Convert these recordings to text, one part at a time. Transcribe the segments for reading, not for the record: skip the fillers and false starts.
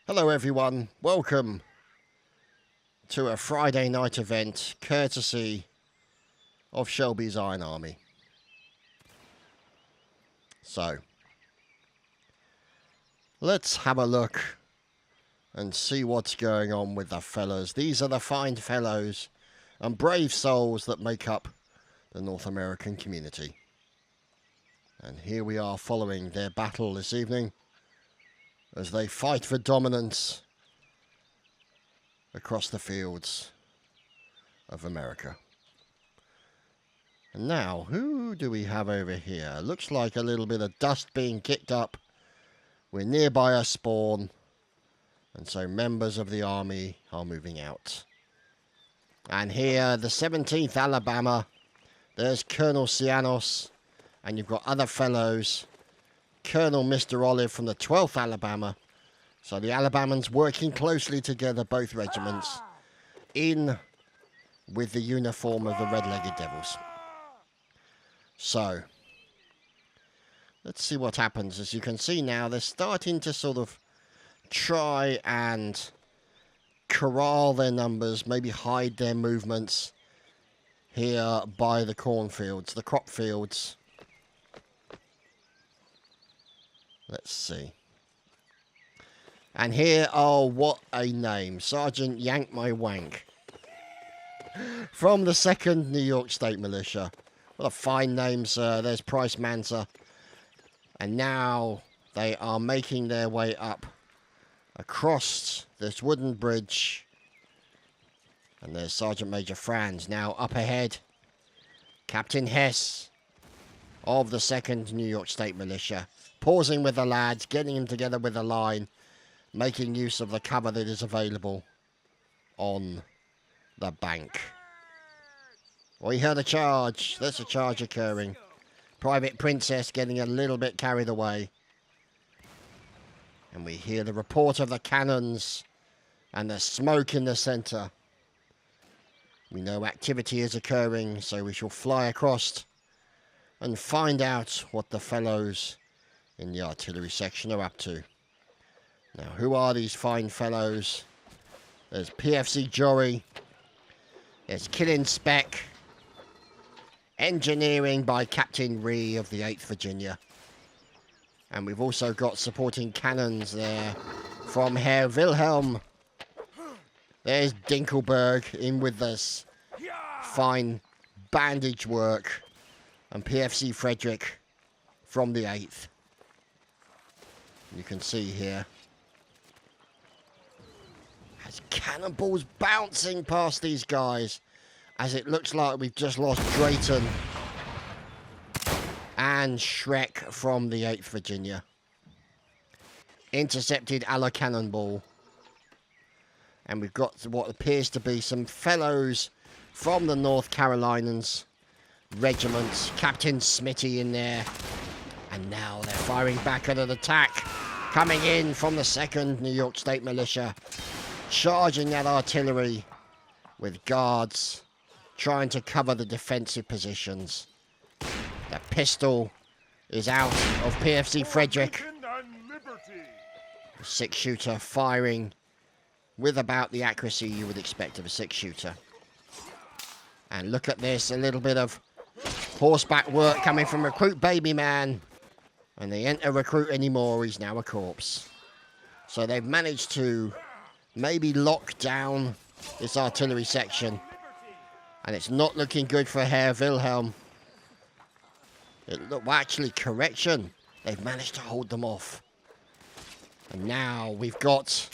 Hello everyone, welcome to a Friday night event courtesy of Shelby's Iron Army. So, let's have a look and see what's going on with the fellows. These are the fine fellows and brave souls that make up the North American community. And here we are following their battle this evening as they fight for dominance across the fields of America. And now, who do we have over here? Looks like a little bit of dust being kicked up. We're nearby a spawn, and so members of the army are moving out. And here, the 17th Alabama, there's Colonel Cianos, and you've got other fellows, Colonel Mr. Olive from the 12th Alabama. So the Alabamans working closely together, both regiments, in with the uniform of the Red-Legged Devils. So, let's see what happens. As you can see now, they're starting to sort of try and corral their numbers, maybe hide their movements here by the cornfields, the crop fields. Let's see. And here, oh, what a name. Sergeant Yank My Wank. From the 2nd New York State Militia. What a fine name, sir. There's Price Manser. And now they are making their way up across this wooden bridge. And there's Sergeant Major Franz now up ahead. Captain Hess of the 2nd New York State Militia. Pausing with the lads, getting them together with a line, making use of the cover that is available on the bank. We heard a charge. There's a charge occurring. Private Princess getting a little bit carried away. And we hear the report of the cannons and the smoke in the centre. We know activity is occurring, so we shall fly across and find out what the fellows in the artillery section are up to. Now, who are these fine fellows? There's PFC Jory. There's Killing Spec. Engineering by Captain Ree of the 8th Virginia. And we've also got supporting cannons there from Herr Wilhelm. There's Dinkelberg in with this fine bandage work. And PFC Frederick from the 8th. You can see here as cannonballs bouncing past these guys, as it looks like we've just lost Drayton and Shrek from the 8th Virginia. Intercepted a la cannonball. And we've got what appears to be some fellows from the North Carolinians regiments. Captain Smitty in there. And now they're firing back at an attack coming in from the 2nd New York State Militia. Charging that artillery with guards trying to cover the defensive positions. The pistol is out of PFC Frederick. The 6-shooter firing with about the accuracy you would expect of a 6-shooter. And look at this, a little bit of horseback work coming from Recruit Baby Man. And they ain't a recruit anymore, he's now a corpse. So they've managed to maybe lock down this artillery section. And it's not looking good for Herr Wilhelm. Well, actually, correction. They've managed to hold them off. And now we've got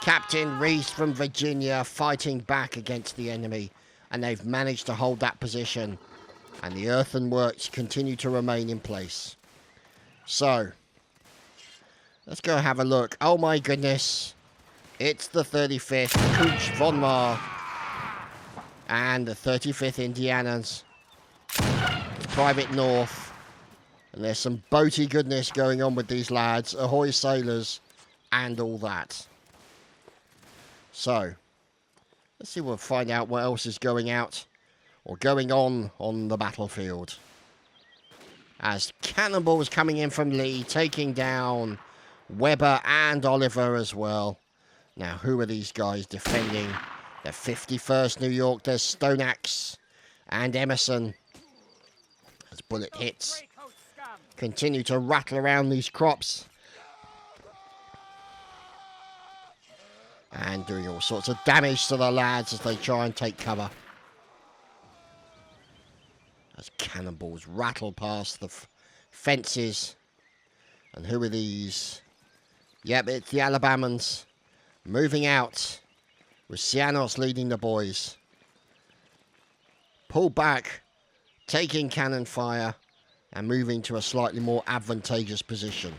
Captain Reese from Virginia fighting back against the enemy. And they've managed to hold that position. And the earthworks continue to remain in place. So, let's go have a look. Oh my goodness. It's the 35th Cooch von Mar and the 35th Indianas. Private North. And there's some boaty goodness going on with these lads. Ahoy sailors and all that. So, let's see, we'll find out what else is going out or going on the battlefield. As cannonballs coming in from Lee, taking down Weber and Oliver as well. Now, who are these guys defending the 51st New York? There's Stoneaxe and Emerson. As bullet hits continue to rattle around these crops. And doing all sorts of damage to the lads as they try and take cover. As cannonballs rattle past the fences. And who are these? Yep, it's the Alabamans. Moving out with Cianos leading the boys. Pull back, taking cannon fire, and moving to a slightly more advantageous position.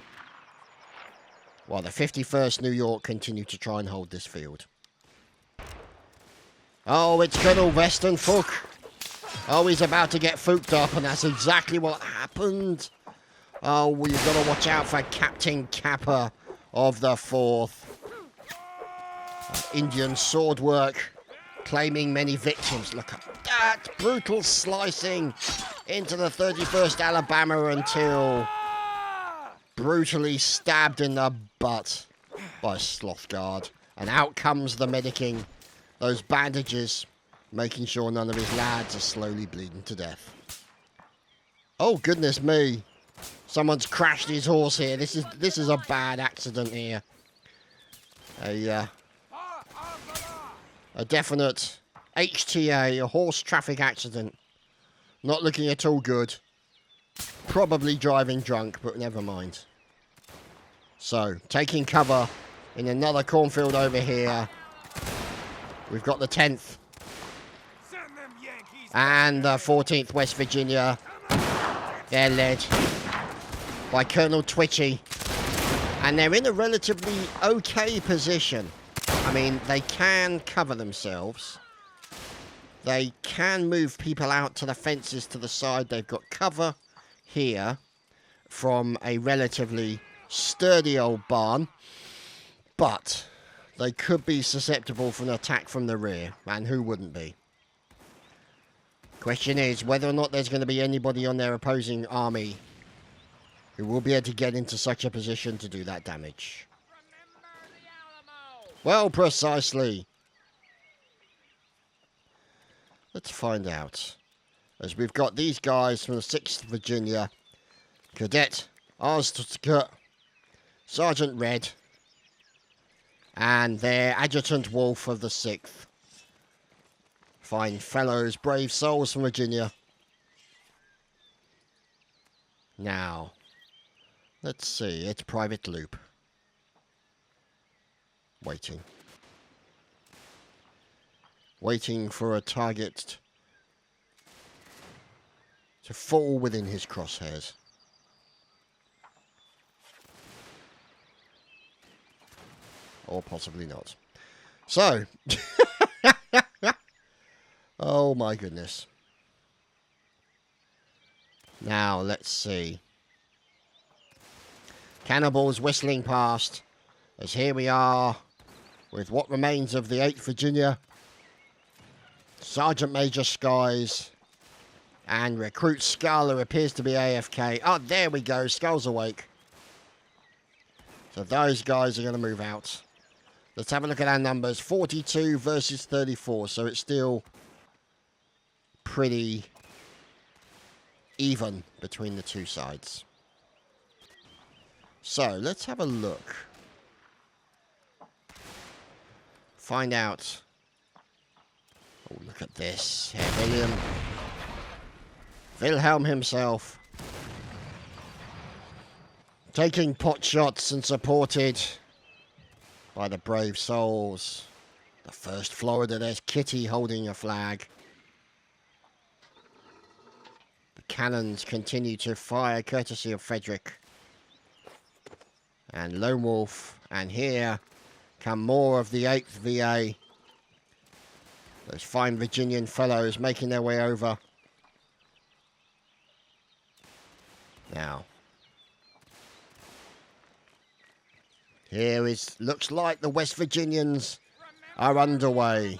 While the 51st New York continue to try and hold this field. Oh, it's good old Western Fook. Oh, he's about to get fooked up, and that's exactly what happened. Oh, well, you've got to watch out for Captain Kappa of the 4th. Indian sword work, claiming many victims. Look at that brutal slicing into the 31st Alabama until brutally stabbed in the butt by Slothguard. And out comes the medicing, those bandages, making sure none of his lads are slowly bleeding to death. Oh, goodness me. Someone's crashed his horse here. This is a bad accident here. A definite HTA, a horse traffic accident. Not looking at all good. Probably driving drunk, but never mind. So, taking cover in another cornfield over here. We've got the 10th. And the 14th West Virginia. They're led by Colonel Twitchy. And they're in a relatively okay position. I mean, they can cover themselves. They can move people out to the fences to the side. They've got cover here from a relatively sturdy old barn. But they could be susceptible for an attack from the rear. And who wouldn't be? Question is whether or not there's going to be anybody on their opposing army who will be able to get into such a position to do that damage. Well, precisely. Let's find out. As we've got these guys from the 6th Virginia. Cadet Oztutka, Sergeant Red, and their Adjutant Wolf of the 6th. Fine fellows, brave souls from Virginia. Now, let's see. It's Private Loop. Waiting. Waiting for a target to fall within his crosshairs. Or possibly not. So. Oh my goodness. Now, let's see. Cannonballs whistling past. As here we are with what remains of the 8th Virginia. Sergeant Major Skies. And Recruit Skull, who appears to be AFK. Oh, there we go. Skull's awake. So those guys are going to move out. Let's have a look at our numbers. 42 versus 34. So it's still pretty even between the two sides. So let's have a look. Find out. Oh, look at this. Herr Wilhelm himself. Taking pot shots and supported by the brave souls. The 1st Florida, there's Kitty holding a flag. The cannons continue to fire courtesy of Frederick. And Lone Wolf. And here come more of the 8th VA. Those fine Virginian fellows making their way over. Now. Here is, looks like the West Virginians are underway.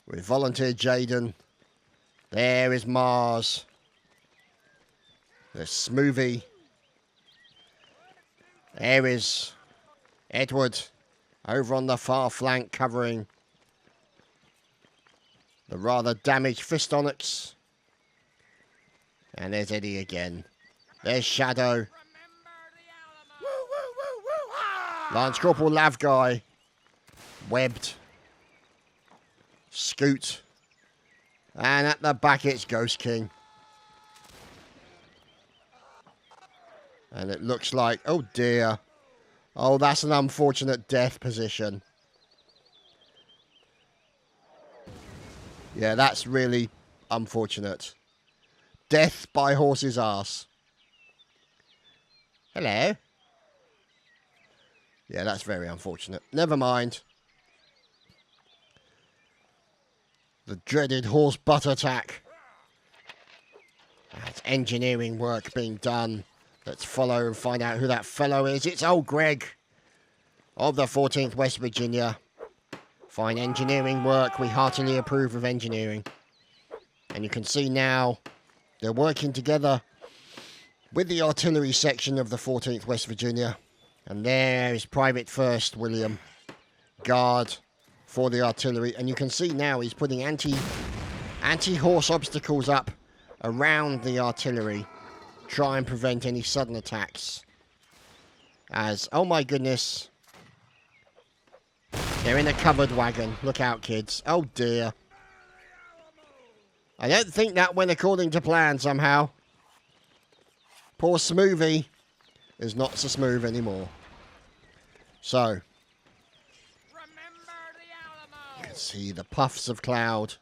With Volunteer Jaden. There is Mars. There's Smoothie. There is Edward. over on the far flank, covering the rather damaged Fistonics. And there's Eddie again. There's Shadow. Lance Corporal Lav Guy. Webbed. Scoot. And at the back it's Ghost King. And it looks like, oh dear. Oh, that's an unfortunate death position. Yeah, that's really unfortunate. Death by horse's arse. Hello. Yeah, that's very unfortunate. Never mind. The dreaded horse butt attack. That's engineering work being done. Let's follow and find out who that fellow is. It's old Greg of the 14th West Virginia. Fine engineering work. We heartily approve of engineering. And you can see now they're working together with the artillery section of the 14th West Virginia. And there is Private First William, guard for the artillery. And you can see now he's putting anti-horse obstacles up around the artillery. Try and prevent any sudden attacks. As, oh my goodness, they're in a covered wagon. Look out, kids. Oh dear. I don't think that went according to plan somehow. Poor Smoothie is not so smooth anymore. So, you can see the puffs of cloud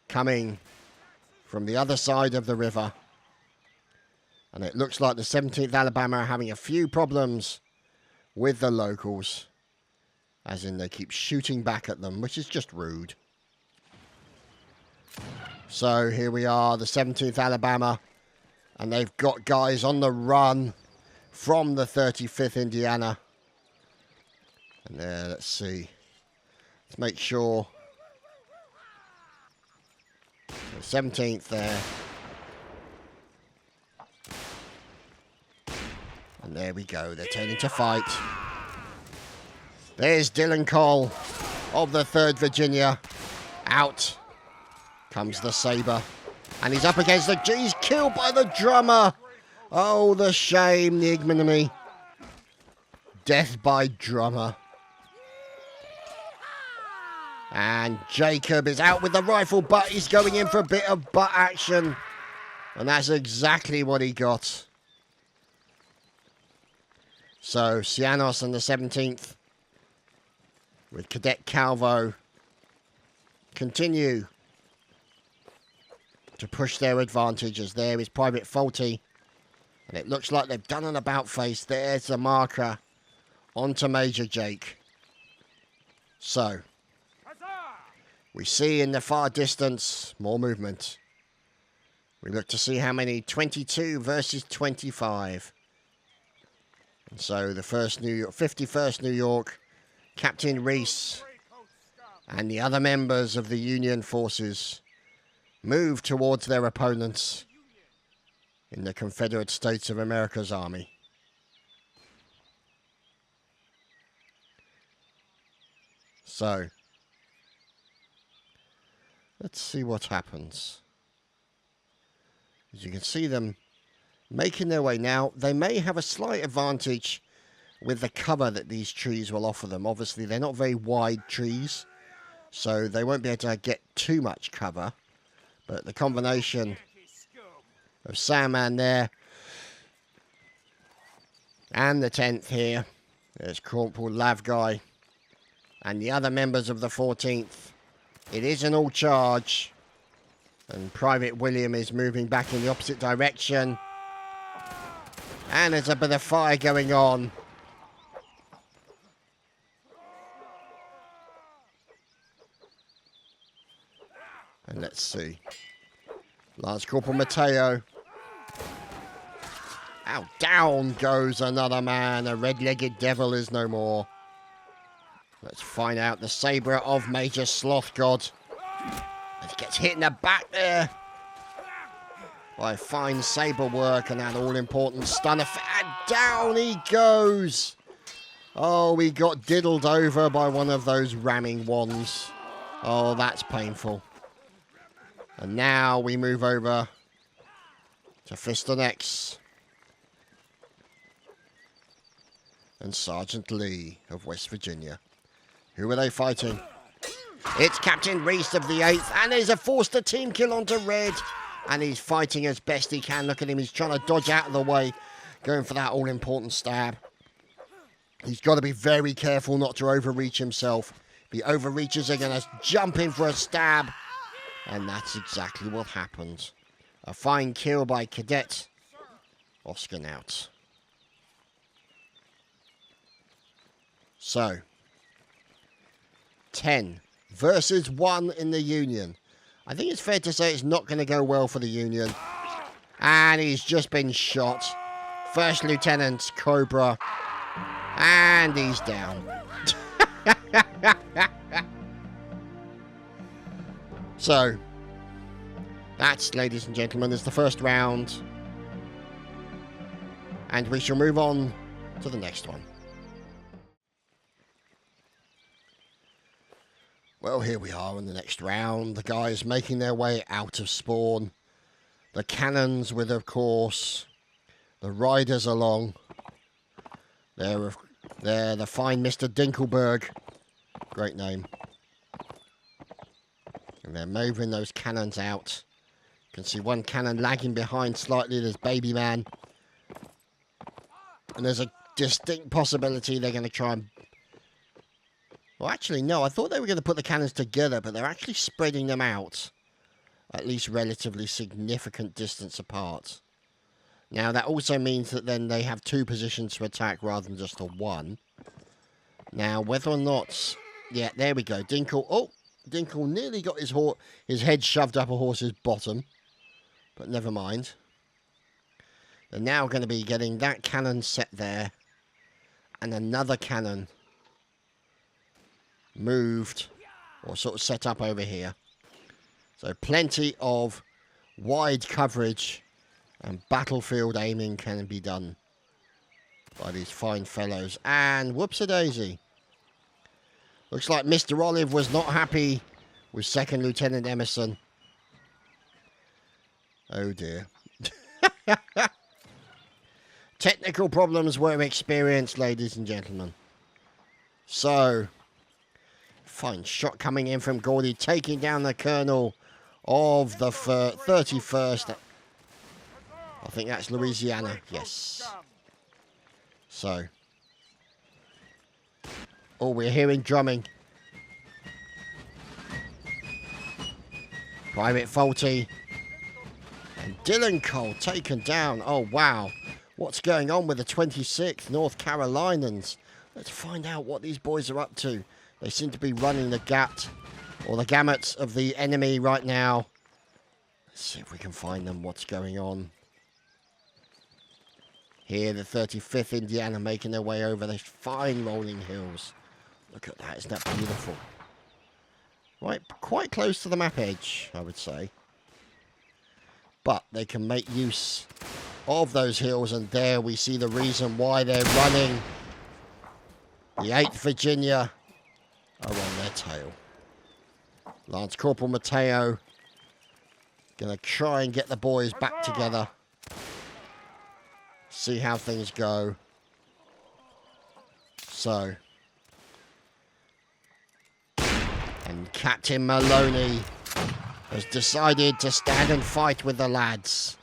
coming from the other side of the river. And it looks like the 17th Alabama are having a few problems with the locals. As in they keep shooting back at them, which is just rude. So here we are, the 17th Alabama. And they've got guys on the run from the 35th Indiana. And there, let's see. Let's make sure. The 17th there. And there we go, they're turning to fight. There's Dylan Cole of the 3rd Virginia. Out comes the Sabre. And he's up against the... He's killed by the drummer. Oh, the shame, the ignominy. Death by drummer. And Jacob is out with the rifle, but he's going in for a bit of butt action. And that's exactly what he got. So, Cianos and the 17th, with Cadet Calvo, continue to push their advantage, as there is Private Faulty. And it looks like they've done an about face. There's the marker onto Major Jake. So, we see in the far distance more movement. We look to see how many. 22 versus 25. And so the 51st New York, Captain Reese, and the other members of the Union forces move towards their opponents in the Confederate States of America's army. So, let's see what happens. As you can see them making their way now, they may have a slight advantage with the cover that these trees will offer them. Obviously, they're not very wide trees, so they won't be able to get too much cover. But the combination of Sandman there and the 10th here, there's Corporal Lav Guy and the other members of the 14th. It is an all charge, and Private William is moving back in the opposite direction. And there's a bit of fire going on. And let's see. Lance Corporal Mateo. Ow, down goes another man. A red-legged devil is no more. Let's find out the Sabre of Major Sloth God. As he gets hit in the back there by fine sabre work and that all-important stun effect. And down he goes. Oh, we got diddled over by one of those ramming wands. Oh, that's painful. And now we move over to Fiston X and Sergeant Lee of West Virginia. Who are they fighting? It's Captain Reese of the 8th, and there's a Forster team kill onto Red. And he's fighting as best he can. Look at him, he's trying to dodge out of the way, going for that all-important stab. He's got to be very careful not to overreach himself. If he overreaches, they're going to jump in for a stab. And that's exactly what happened. A fine kill by Cadet Oscar Naut. So, 10 versus 1 in the Union. I think it's fair to say it's not going to go well for the Union. And he's just been shot. First Lieutenant Cobra. And he's down. So, that's, ladies and gentlemen, is the first round. And we shall move on to the next one. Well, here we are in the next round. The guys making their way out of spawn. The cannons with, of course, the riders along. They're the fine Mr. Dinkelberg. Great name. And they're moving those cannons out. You can see one cannon lagging behind slightly. There's Baby Man. And there's a distinct possibility they're going to try and... Well, actually, no. I thought they were going to put the cannons together, but they're actually spreading them out. At least relatively significant distance apart. Now, that also means that then they have 2 positions to attack rather than just a 1. Now, whether or not... Yeah, there we go. Dinkle... Oh! Dinkle nearly got his head shoved up a horse's bottom. But never mind. They're now going to be getting that cannon set there. And another cannon moved. Or sort of set up over here. So plenty of wide coverage and battlefield aiming can be done by these fine fellows. And whoops-a-daisy. Looks like Mr. Olive was not happy with 2nd Lieutenant Emerson. Oh dear. Technical problems were experienced, ladies and gentlemen. So, fine shot coming in from Gordy, taking down the colonel of the 31st. I think that's Louisiana, yes. So. Oh, we're hearing drumming. Private Faulty. And Dylan Cole taken down. Oh, wow. What's going on with the 26th North Carolinians? Let's find out what these boys are up to. They seem to be running the gamut of the enemy right now. Let's see if we can find them. What's going on? Here, the 35th Indiana making their way over these fine rolling hills. Look at that. Isn't that beautiful? Right, quite close to the map edge, I would say. But they can make use of those hills, and there we see the reason why they're running. The 8th Virginia are on their tail. Lance Corporal Mateo gonna try and get the boys back together. See how things go. So. And Captain Maloney has decided to stand and fight with the lads.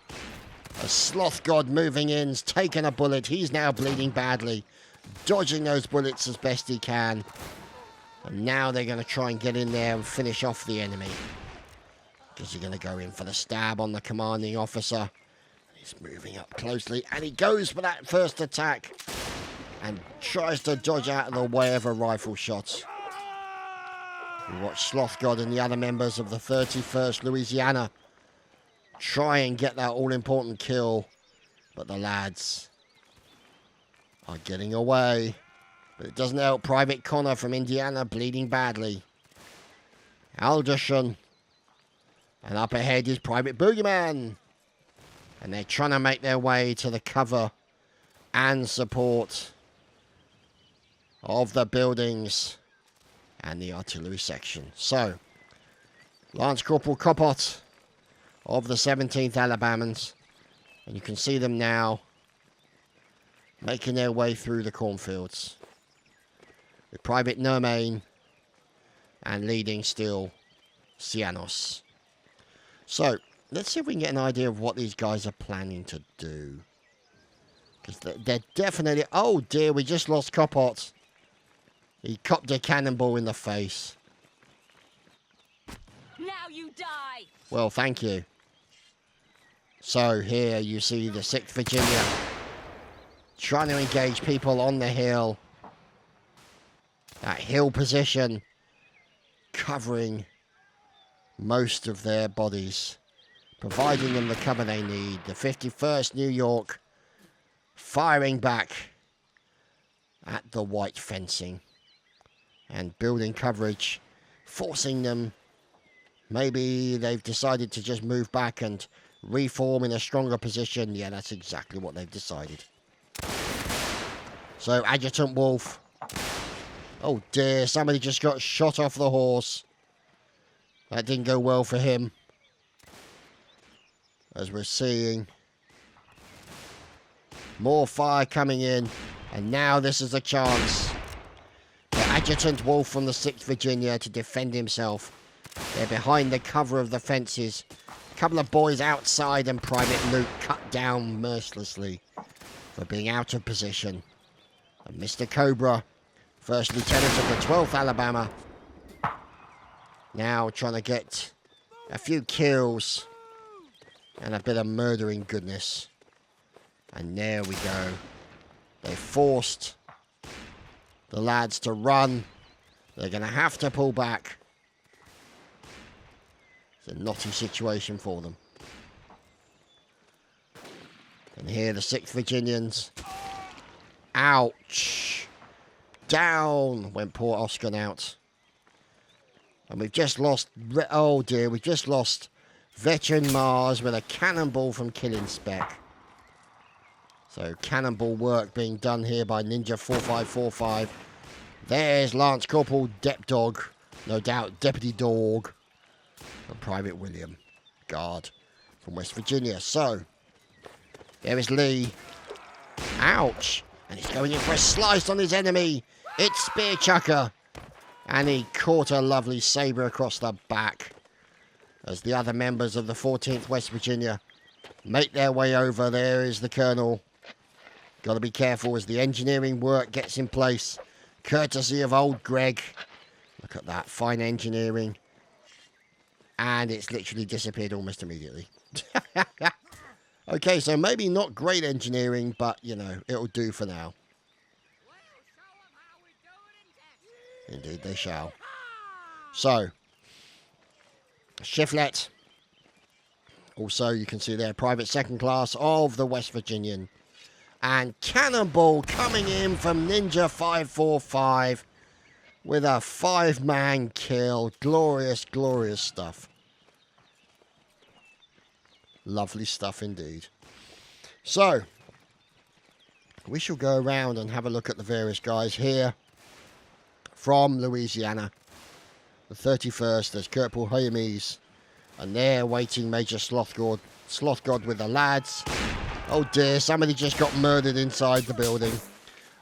A Sloth God moving in's taken a bullet. He's now bleeding badly. Dodging those bullets as best he can. And now they're going to try and get in there and finish off the enemy. Because he's going to go in for the stab on the commanding officer. He's moving up closely. And he goes for that first attack. And tries to dodge out of the way of a rifle shot. We watch Sloth God and the other members of the 31st Louisiana try and get that all-important kill. But the lads are getting away. But it doesn't help Private Connor from Indiana bleeding badly. Alderson. And up ahead is Private Boogeyman. And they're trying to make their way to the cover and support of the buildings and the artillery section. So, Lance Corporal Coppot of the 17th Alabamans, and you can see them now making their way through the cornfields with Private Nermain and leading still Cianos. So, let's see if we can get an idea of what these guys are planning to do. Because they're definitely... Oh dear, we just lost Coppot. He copped a cannonball in the face. Now you die! Well, thank you. So, here you see the 6th Virginia trying to engage people on the hill. That hill position covering most of their bodies, providing them the cover they need. The 51st New York firing back at the white fencing and building coverage, forcing them. Maybe they've decided to just move back and reform in a stronger position. Yeah, that's exactly what they've decided. So, Adjutant Wolf. Oh dear, somebody just got shot off the horse. That didn't go well for him. As we're seeing more fire coming in. And now this is a chance for Adjutant Wolf from the 6th Virginia to defend himself. They're behind the cover of the fences. A couple of boys outside and Private Luke cut down mercilessly for being out of position. And Mr. Cobra, First Lieutenant of the 12th Alabama, now trying to get a few kills and a bit of murdering goodness. And there we go. They forced the lads to run. They're going to have to pull back. It's a knotty situation for them. And here the 6th Virginians. Ouch. Down went poor Oscar out. And we've just lost... Oh dear, we've just lost Veteran Mars with a cannonball from Killing Spec. So cannonball work being done here by Ninja 4545. There's Lance Corporal Dog. No doubt Deputy Dog. And Private William Guard from West Virginia. So, there is Lee. Ouch. And he's going in for a slice on his enemy. It's Spear Chucker. And he caught a lovely saber across the back. As the other members of the 14th West Virginia make their way over. There is the Colonel. Got to be careful as the engineering work gets in place. Courtesy of old Greg. Look at that. Fine engineering. And it's literally disappeared almost immediately. Okay, so maybe not great engineering, but, you know, it'll do for now. Indeed, they shall. So, Shiflet. Also, you can see there, Private Second Class of the West Virginian. And Cannonball coming in from Ninja 545 with a 5-man kill. Glorious, glorious stuff. Lovely stuff indeed. So, we shall go around and have a look at the various guys here from Louisiana. The 31st, there's Corporal Hermes, and they're waiting Major Slothgod with the lads. Oh dear, somebody just got murdered inside the building.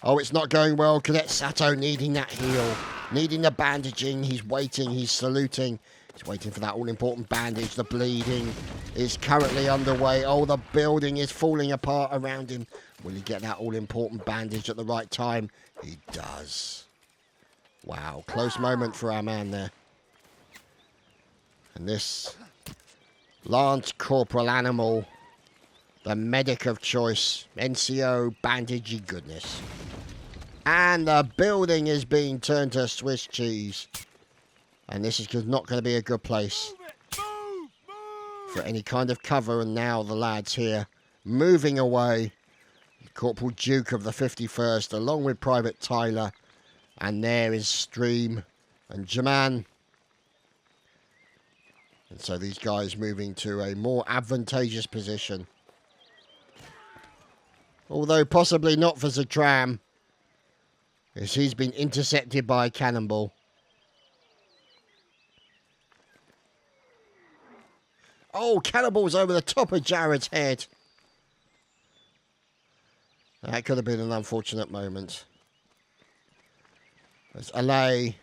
Oh, it's not going well. Cadet Sato needing that heal, needing the bandaging. He's waiting, he's saluting. He's waiting for that all-important bandage. The bleeding is currently underway. Oh, the building is falling apart around him. Will he get that all-important bandage at the right time? He does. Wow, close moment for our man there. And this Lance Corporal Animal, the medic of choice, NCO bandagey goodness. And the building is being turned to Swiss cheese. And this is not going to be a good place for any kind of cover. And now the lads here moving away. Corporal Duke of the 51st along with Private Tyler. And there is Stream and Jaman. And so these guys moving to a more advantageous position. Although possibly not for Zatram. As he's been intercepted by a cannonball. Oh, cannonballs over the top of Jared's head. That could have been an unfortunate moment. There's LA.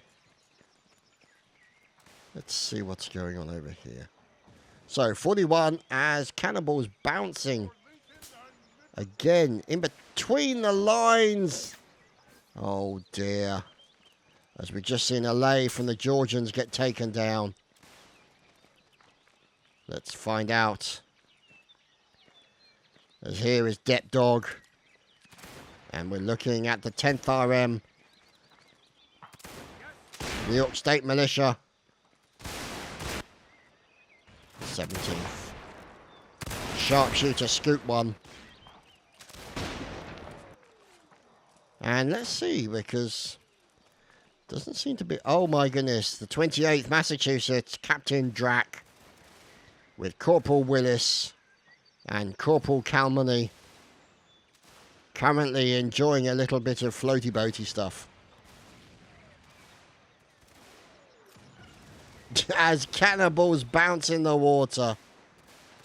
Let's see what's going on over here. So, 41 as cannonballs bouncing. Again, in between the lines. Oh, dear. As we've just seen LA from the Georgians get taken down. Let's find out. As here is Det Dog. And we're looking at the 10th RM. New York State Militia. 17th. Sharpshooter Scoop 1. And let's see, because doesn't seem to be... Oh my goodness, the 28th Massachusetts, Captain Drack, with Corporal Willis and Corporal Calmany, currently enjoying a little bit of floaty boaty stuff. As cannonballs bounce in the water,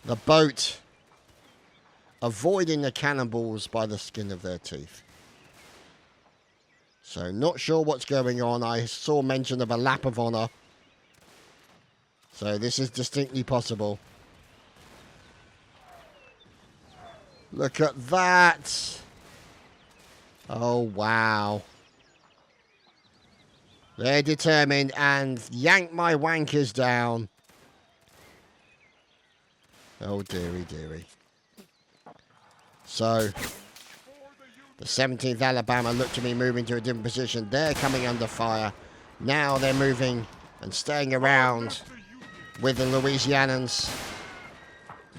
the boat avoiding the cannonballs by the skin of their teeth. So, not sure what's going on. I saw mention of a lap of honor. So, this is distinctly possible. Look at that. Oh, wow. They're determined and yank my wankers down. Oh, dearie, dearie. So... the 17th Alabama look to be moving to a different position. They're coming under fire. Now they're moving and staying around with the Louisianans.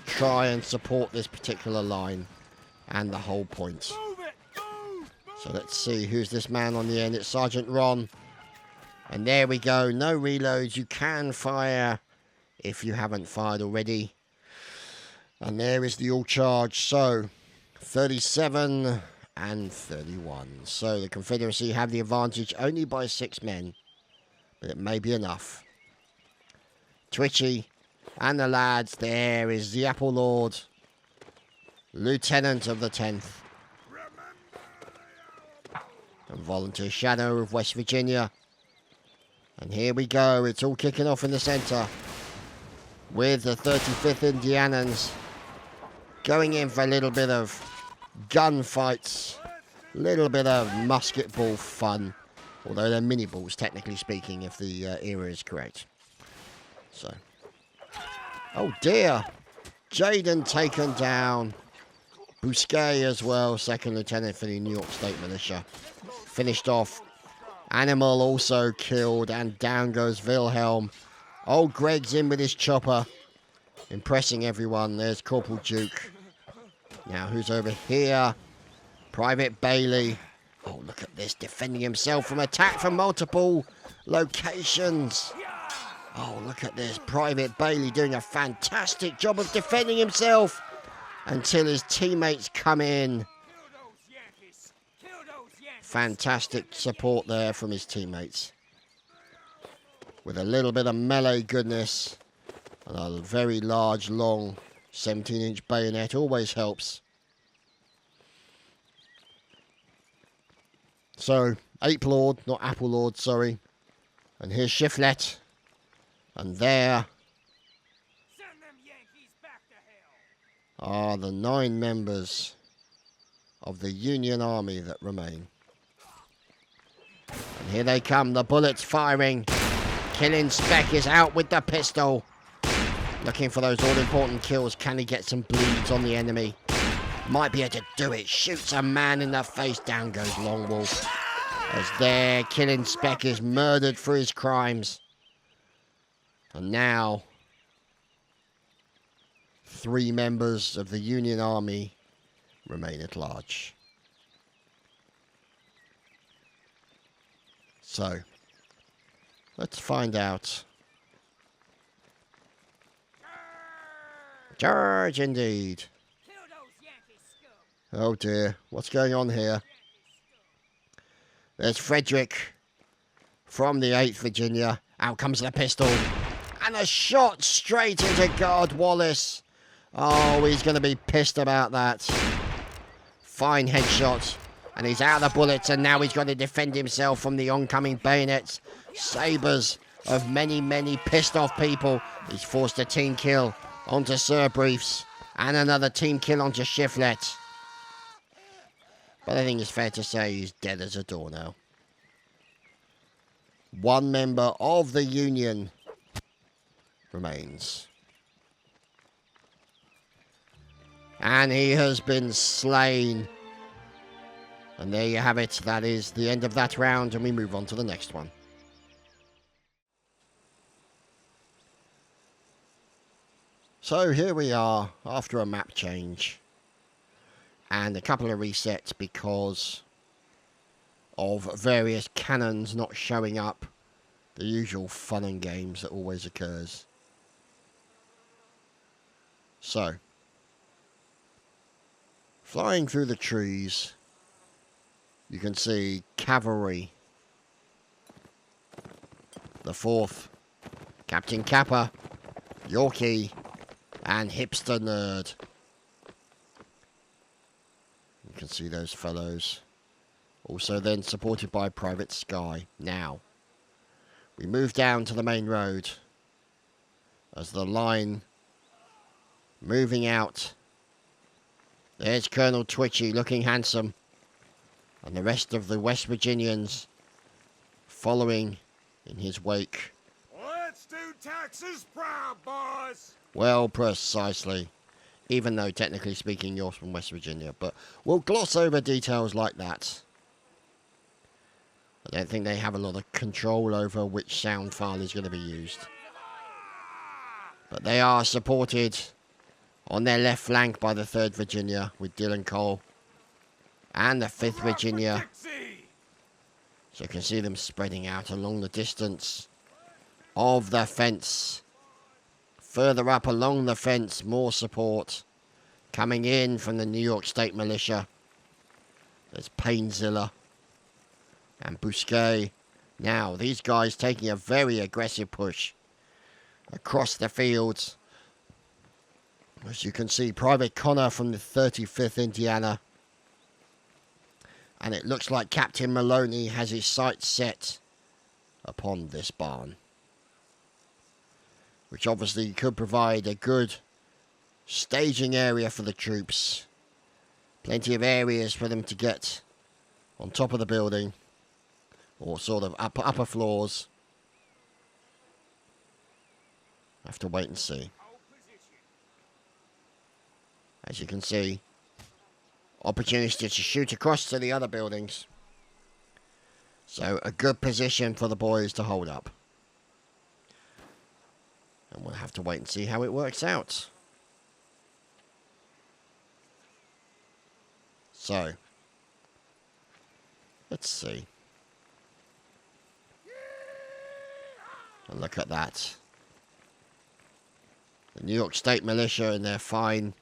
Try and support this particular line and the whole point. So let's see who's this man on the end. It's Sergeant Ron. And there we go. No reloads. You can fire if you haven't fired already. And there is the all charge. So 37... and 31. So the Confederacy have the advantage only by 6 men. But it may be enough. Twitchy and the lads. There is the Apple Lord. Lieutenant of the 10th. And Volunteer Shadow of West Virginia. And here we go. It's all kicking off in the center. With the 35th Indianans. Going in for a little bit of gunfights, little bit of musket ball fun, although they're mini balls technically speaking if the era is correct. So, oh dear, Jaden taken down, Bousquet as well, 2nd Lieutenant for the New York State Militia, finished off. Animal also killed, and down goes Wilhelm. Old Greg's in with his chopper, impressing everyone. There's Corporal Duke. Now, who's over here? Private Bailey. Oh, look at this. Defending himself from attack from multiple locations. Oh, look at this. Private Bailey doing a fantastic job of defending himself until his teammates come in. Fantastic support there from his teammates. With a little bit of melee goodness and a very large, long 17-inch bayonet always helps. So, Ape Lord, not Apple Lord, sorry. And here's Shiflet. And there are the 9 members of the Union Army that remain. And here they come, the bullets firing. Killing Speck is out with the pistol. Looking for those all-important kills. Can he get some bleeds on the enemy? Might be able to do it. Shoots a man in the face. Down goes Long Wolf. As there, Killing Speck is murdered for his crimes. And now, 3 members of the Union Army remain at large. So, let's find out. Charge indeed. Oh dear, what's going on here? There's Frederick from the 8th Virginia. Out comes the pistol. And a shot straight into Guard Wallace. Oh, he's going to be pissed about that. Fine headshot. And he's out of the bullets, and now he's got to defend himself from the oncoming bayonets. Sabres of many, many pissed off people. He's forced a team kill onto Sir Briefs. And another team kill onto Shiflet. But I think it's fair to say he's dead as a door now. One member of the Union remains. And he has been slain. And there you have it. That is the end of that round, and we move on to the next one. So here we are after a map change. And a couple of resets because of various cannons not showing up. The usual fun and games that always occurs. So, flying through the trees, you can see cavalry. The 4th, Captain Kappa, Yorkie, and Hipster Nerd. You can see those fellows. Also then supported by Private Sky. Now, we move down to the main road as the line moving out. There's Colonel Twitchy looking handsome. And the rest of the West Virginians following in his wake. Let's do Texas proud, boys! Well, precisely. Even though, technically speaking, you're from West Virginia. But we'll gloss over details like that. I don't think they have a lot of control over which sound file is going to be used. But they are supported on their left flank by the 3rd Virginia with Dylan Cole. And the 5th Virginia. So you can see them spreading out along the distance of the fence. Further up along the fence, more support coming in from the New York State Militia. There's Painzilla and Bousquet. Now, these guys taking a very aggressive push across the fields. As you can see, Private Connor from the 35th Indiana. And it looks like Captain Maloney has his sights set upon this barn. Which obviously could provide a good staging area for the troops. Plenty of areas for them to get on top of the building. Or sort of upper floors. Have to wait and see. As you can see, opportunity to shoot across to the other buildings. So a good position for the boys to hold up. And we'll have to wait and see how it works out. So, let's see. And look at that. The New York State Militia in their fine.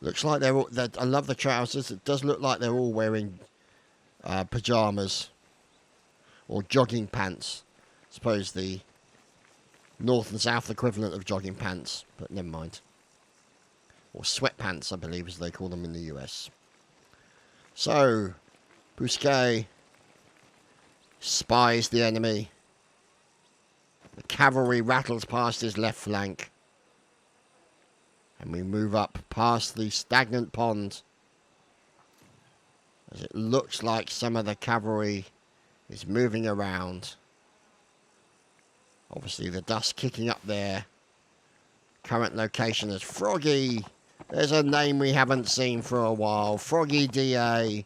Looks like they're all, I love the trousers. It does look like they're all wearing pajamas. Or jogging pants. I suppose the North and South equivalent of jogging pants. But never mind. Or sweatpants, I believe, as they call them in the US. So, Bousquet spies the enemy. The cavalry rattles past his left flank. And we move up past the stagnant pond. As it looks like some of the cavalry is moving around. Obviously the dust kicking up there. Current location is Froggy. There's a name we haven't seen for a while. Froggy DA.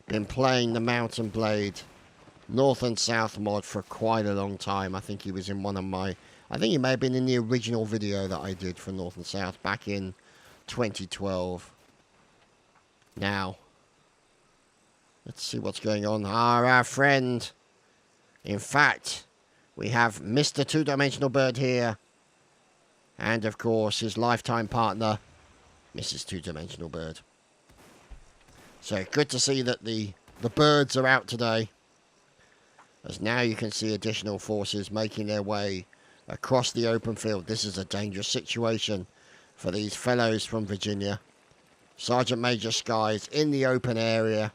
Been playing the Mountain Blade North and South mod for quite a long time. I think he was in one of my... I think he may have been in the original video that I did for North and South back in 2012. Now, let's see what's going on. Our friend. In fact, we have Mr. Two-Dimensional Bird here. And, of course, his lifetime partner, Mrs. Two-Dimensional Bird. So good to see that the birds are out today. As now you can see additional forces making their way across the open field. This is a dangerous situation for these fellows from Virginia. Sergeant Major Skies in the open area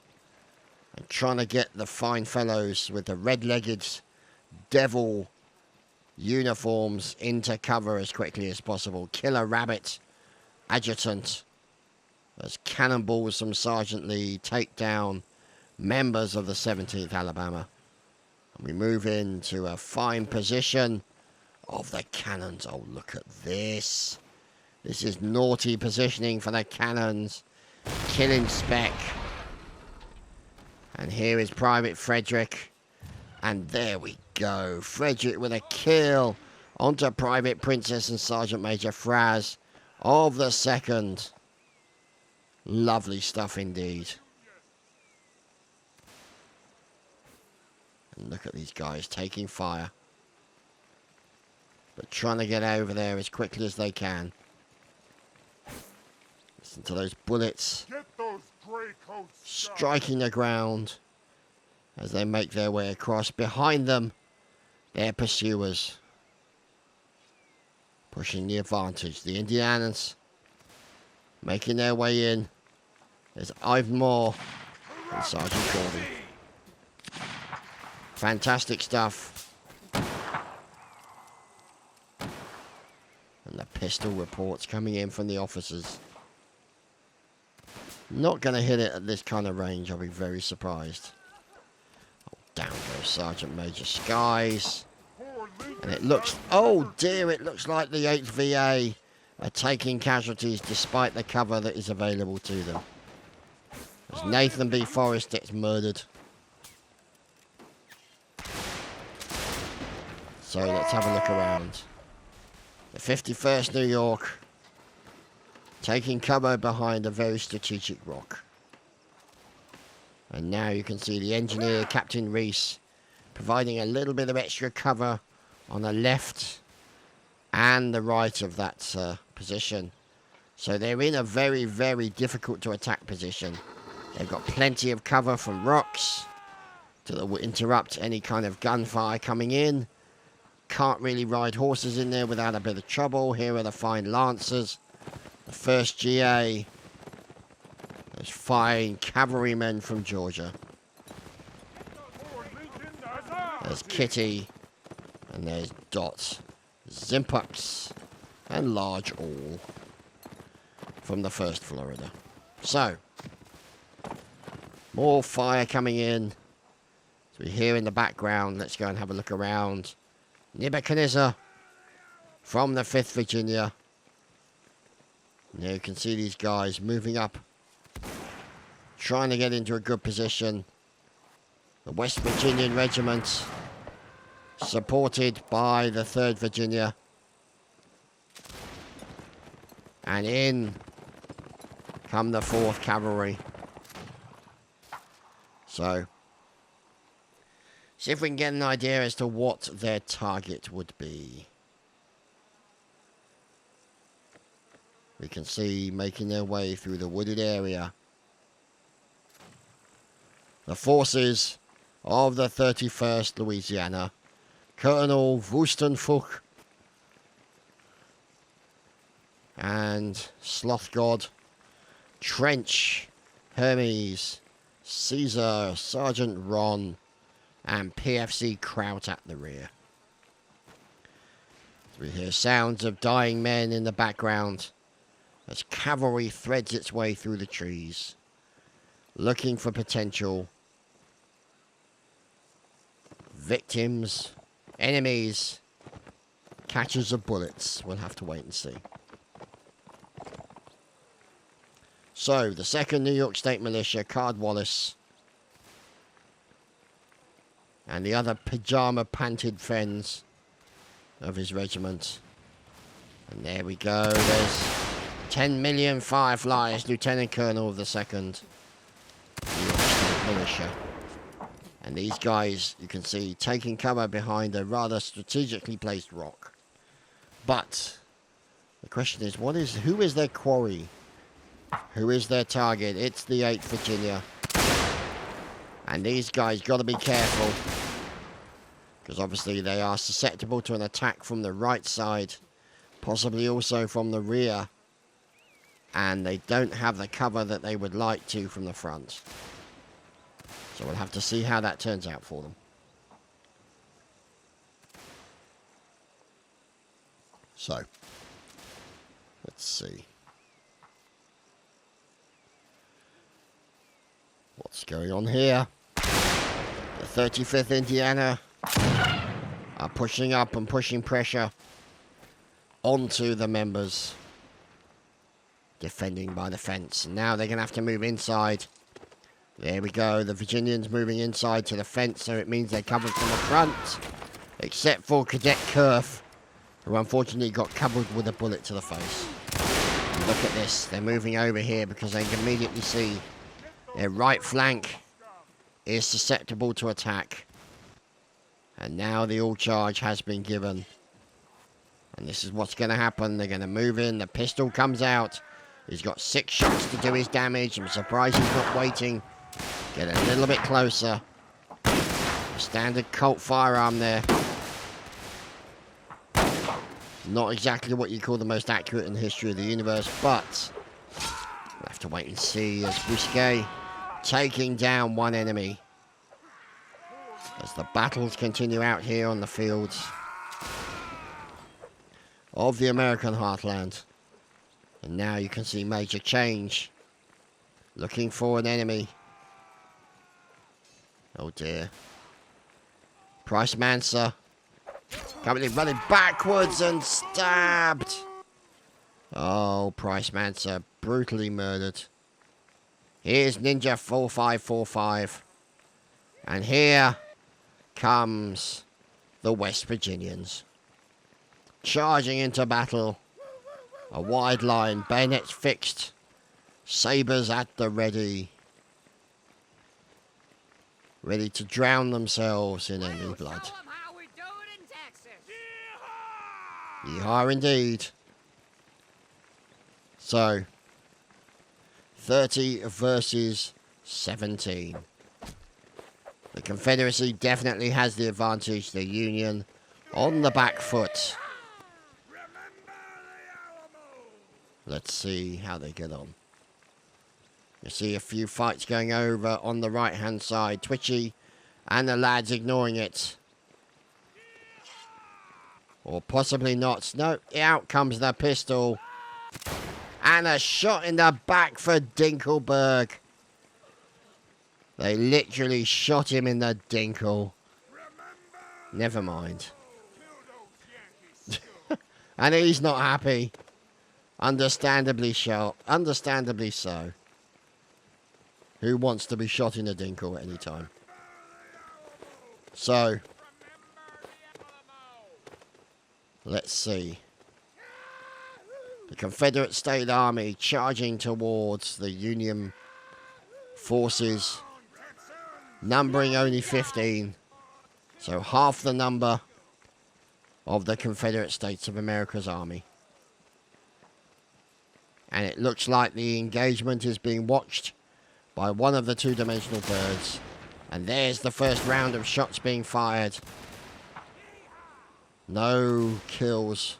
and trying to get the fine fellows with the red-legged devil uniforms into cover as quickly as possible. Killer Rabbit, Adjutant, as cannonballs from Sergeant Lee take down members of the 17th Alabama. And we move into a fine position of the cannons. Oh, look at this. This is naughty positioning for the cannons. Killing spec. And here is Private Frederick. And there we go. Frederick with a kill onto Private Princess and Sergeant Major Fraz of the 2nd. Lovely stuff indeed. And look at these guys taking fire. But trying to get over there as quickly as they can. Listen to those bullets Get those gray coats shot. striking the ground as they make their way across. Behind them, their pursuers pushing the advantage. The Indianas making their way in. There's Ivan Moore and Sergeant Gordon. Fantastic stuff. And the pistol reports coming in from the officers. Not going to hit it at this kind of range. I'll be very surprised. Oh, down goes Sergeant Major Skies. And it looks... Oh dear, it looks like the 8th VA are taking casualties despite the cover that is available to them. As Nathan B. Forrest gets murdered. So let's have a look around. The 51st New York taking cover behind a very strategic rock. And now you can see the engineer, Captain Reese, providing a little bit of extra cover on the left and the right of that position. So they're in a very, very difficult to attack position. They've got plenty of cover from rocks to interrupt any kind of gunfire coming in. Can't really ride horses in there without a bit of trouble. Here are the fine Lancers. The 1st GA. Those fine cavalrymen from Georgia. There's Kitty. And there's Dot. Zimpux. And Large All. From the 1st Florida. So. More fire coming in. So we hear in the background. Let's go and have a look around. Nebuchadnezzar from the 5th Virginia. Now you can see these guys moving up, trying to get into a good position. The West Virginian Regiment, supported by the 3rd Virginia. And in come the 4th Cavalry. So, see if we can get an idea as to what their target would be. We can see making their way through the wooded area the forces of the 31st Louisiana. Colonel Wustenfuch and Sloth God, Trench, Hermes, Caesar, Sergeant Ron, and PFC Kraut at the rear. We hear sounds of dying men in the background as cavalry threads its way through the trees, looking for potential victims, enemies, catchers of bullets. We'll have to wait and see. So, the 2nd New York State Militia, Card Wallace, and the other pajama-panted friends of his regiment. And there we go. There's 10 million fireflies, Lieutenant Colonel of the 2nd New York State Militia. And these guys, you can see, taking cover behind a rather strategically placed rock. But the question is, who is their quarry? Who is their target? It's the 8th Virginia. And these guys got to be careful. Because obviously they are susceptible to an attack from the right side. Possibly also from the rear. And they don't have the cover that they would like to from the front. So we'll have to see how that turns out for them. So, let's see. What's going on here? The 35th Indiana are pushing up and pushing pressure onto the members. Defending by the fence. Now they're going to have to move inside. There we go. The Virginians moving inside to the fence, so it means they're covered from the front. Except for Cadet Kerf, who unfortunately got covered with a bullet to the face. And look at this. They're moving over here because they can immediately see their right flank is susceptible to attack. And now the all charge has been given. And this is what's going to happen. They're going to move in. The pistol comes out. He's got 6 shots to do his damage. I'm surprised he's not waiting. Get a little bit closer. Standard Colt firearm there. Not exactly what you call the most accurate in the history of the universe, but we'll have to wait and see as Busquet taking down one enemy. As the battles continue out here on the fields of the American heartland. And now you can see major change. Looking for an enemy. Oh dear. Price Manser. Coming in, running backwards and stabbed. Oh, Price Manser brutally murdered. Here's Ninja 4545. And here comes the West Virginians. Charging into battle. A wide line, bayonets fixed, sabers at the ready. Ready to drown themselves in enemy blood. Yeehaw indeed. So, 30 versus 17. The Confederacy definitely has the advantage, the Union on the back foot. Let's see how they get on. You see a few fights going over on the right-hand side. Twitchy and the lads ignoring it. Or possibly not. No, out comes the pistol. And a shot in the back for Dinkelberg. They literally shot him in the dinkle. Never mind. And he's not happy. Understandably so. Understandably so. Who wants to be shot in a dinkle at any time? So, let's see. The Confederate State Army charging towards the Union forces, numbering only 15. So half the number of the Confederate States of America's army. And it looks like the engagement is being watched by one of the two-dimensional birds. And there's the first round of shots being fired. No kills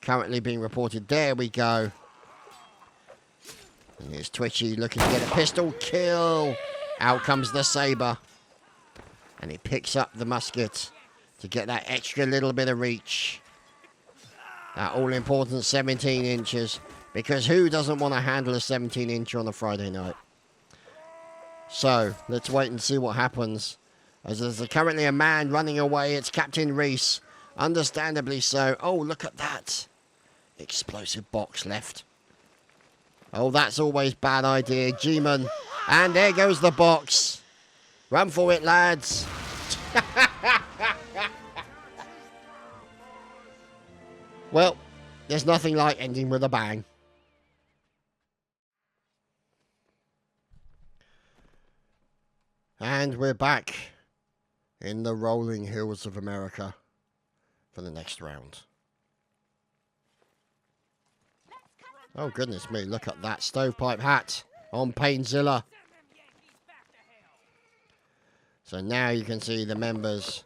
currently being reported. There we go. And here's Twitchy looking to get a pistol kill. Out comes the saber. And he picks up the musket to get that extra little bit of reach. That all-important 17 inches. Because who doesn't want to handle a 17-inch on a Friday night? So, let's wait and see what happens. As there's currently a man running away. It's Captain Reese. Understandably so. Oh, look at that. Explosive box left. Oh, that's always bad idea. G-Man. And there goes the box. Run for it, lads. Well, there's nothing like ending with a bang. And we're back in the rolling hills of America for the next round. Oh, goodness me, look at that stovepipe hat on Painzilla. So now you can see the members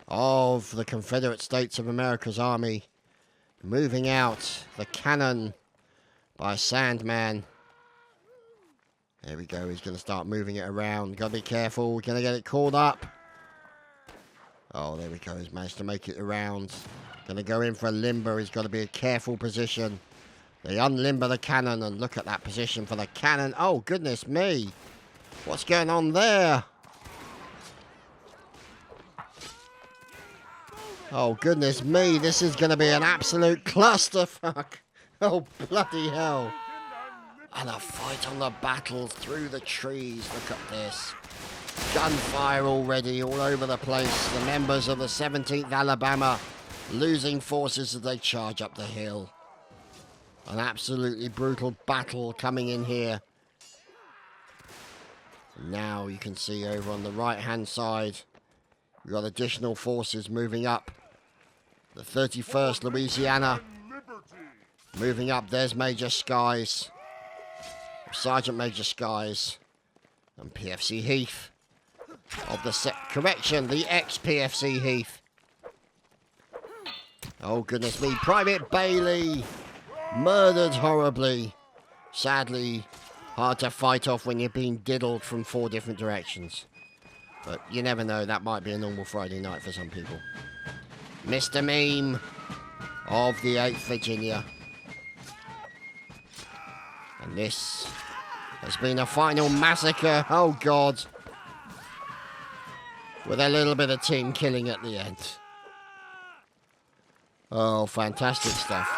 of the Confederate States of America's Army moving out the cannon by Sandman. There we go, he's going to start moving it around. Got to be careful, we're going to get it caught up. Oh, there we go, he's managed to make it around. Going to go in for a limber, he's got to be a careful position. They unlimber the cannon, and look at that position for the cannon. Oh, goodness me. What's going on there? Oh, goodness me. This is going to be an absolute clusterfuck. Oh, bloody hell. And a fight on the battle through the trees. Look at this. Gunfire already all over the place. The members of the 17th Alabama losing forces as they charge up the hill. An absolutely brutal battle coming in here. Now you can see over on the right-hand side, we've got additional forces moving up. The 31st Louisiana moving up. There's Major Skies, Sergeant Major Skies, and PFC Heath of the the ex-PFC Heath. Oh, goodness me. Private Bailey murdered horribly. Sadly, hard to fight off when you're being diddled from 4 different directions. But you never know, that might be a normal Friday night for some people. Mr. Meme of the 8th Virginia. And this has been a final massacre, oh God, with a little bit of team killing at the end. Oh, fantastic stuff.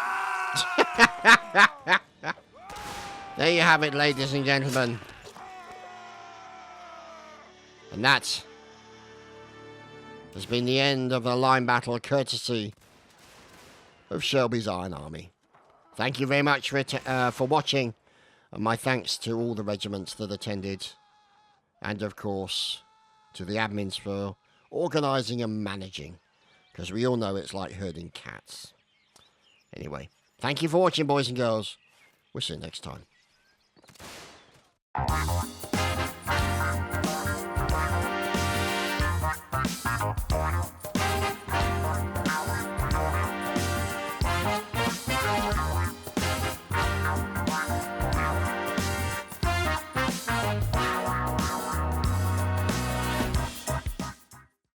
There you have it, ladies and gentlemen. And that has been the end of the line battle courtesy of Shelby's Iron Army. Thank you very much for watching, and my thanks to all the regiments that attended, and of course to the admins for organising and managing, because we all know it's like herding cats. Anyway, thank you for watching, boys and girls. We'll see you next time.